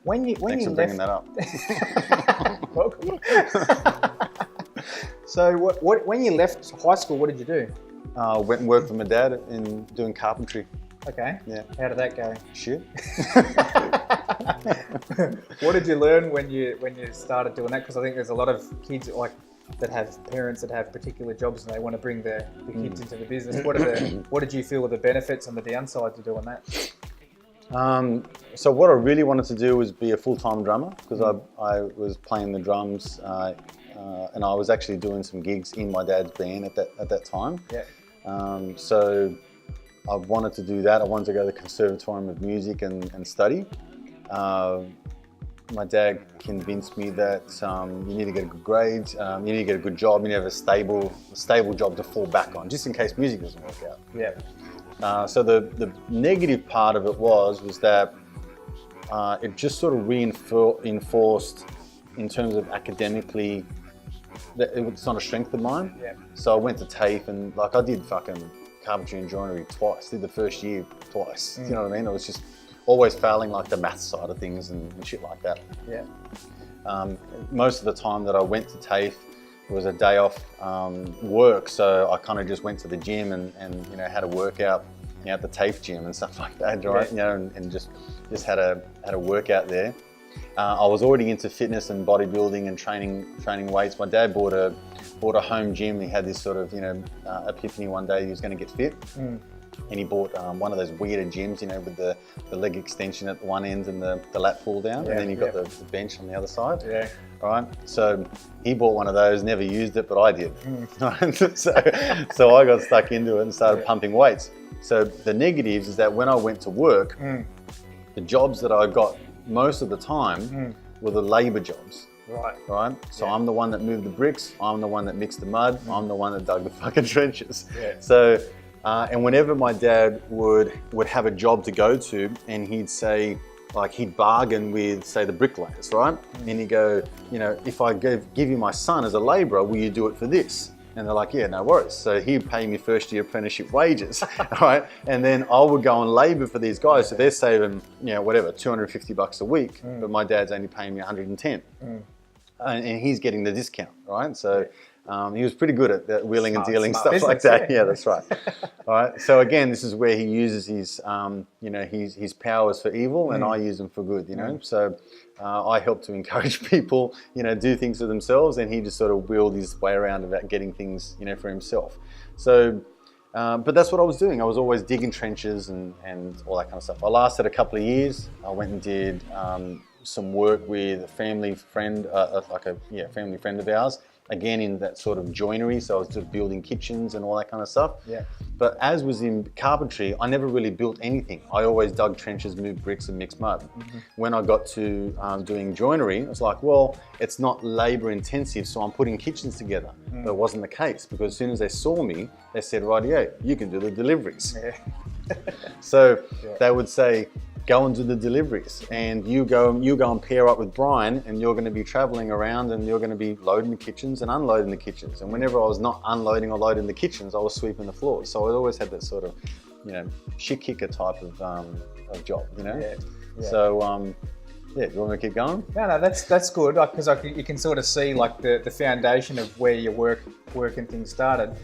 Thanks for bringing that up. Welcome. So when you left high school, what did you do? Went and worked with my dad in doing carpentry. Okay. Yeah. How did that go? Shit. What did you learn when you started doing that? Because I think there's a lot of kids that have parents that have particular jobs and they want to bring the kids into the business. What did you feel were the benefits and the downsides of doing that? So what I really wanted to do was be a full-time drummer because I was playing the drums and I was actually doing some gigs in my dad's band at that time. Yeah. So I wanted to do that. I wanted to go to the Conservatorium of Music and study. My dad convinced me that you need to get a good grade, you need to get a good job, you need to have a stable job to fall back on, just in case music doesn't work out. Yeah. So the negative part of it was that it just sort of reinforced in terms of academically that it's not a strength of mine. Yeah. So I went to TAFE and like I did fucking carpentry and joinery twice, did the first year twice. You know what I mean? It was just always failing like the math side of things and shit like that. Yeah. Most of the time that I went to TAFE, it was a day off work, so I kind of just went to the gym and had a workout at the TAFE gym and stuff like that, right? Yeah. And just had a workout there. I was already into fitness and bodybuilding and training weights. My dad bought a home gym. He had this sort of epiphany one day he was going to get fit. And he bought one of those weirder gyms, with the leg extension at one end and the lat pull down, and then you got the bench on the other side. Yeah. All right. So he bought one of those, never used it, but I did. So I got stuck into it and started pumping weights. So the negatives is that when I went to work, the jobs that I got most of the time were the labor jobs. Right. So I'm the one that moved the bricks. I'm the one that mixed the mud. I'm the one that dug the fucking trenches. Yeah. So. And whenever my dad would have a job to go to, and he'd say, like he'd bargain with, say, the bricklayers, right? And he'd go, if I give you my son as a labourer, will you do it for this? And they're like, yeah, no worries. So he'd pay me first year apprenticeship wages, right? And then I would go and labour for these guys. So they're saving, whatever, $250 a week, but my dad's only paying me 110. And he's getting the discount, right? So. He was pretty good at that wheeling and dealing stuff business, like that. Yeah, that's right. All right. So again, this is where he uses his powers for evil, and I use them for good. So I help to encourage people, do things for themselves, and he just sort of wheeled his way around about getting things, for himself. So, but that's what I was doing. I was always digging trenches and all that kind of stuff. I lasted a couple of years. I went and did some work with a family friend, family friend of ours. Again, in that sort of joinery, so I was just building kitchens and all that kind of stuff. Yeah. But as was in carpentry, I never really built anything. I always dug trenches, moved bricks, and mixed mud. When I got to doing joinery, I was like, well, it's not labour intensive, so I'm putting kitchens together. But it wasn't the case, because as soon as they saw me, they said, rightio, you can do the deliveries. Yeah. So they would say, go and do the deliveries, and you go and pair up with Brian, and you're going to be traveling around and you're going to be loading the kitchens and unloading the kitchens. And whenever I was not unloading or loading the kitchens, I was sweeping the floors. So I always had that sort of, shit kicker type of job, Yeah. So, do you want me to keep going? No, that's good, because you can sort of see like the foundation of where your work and things started.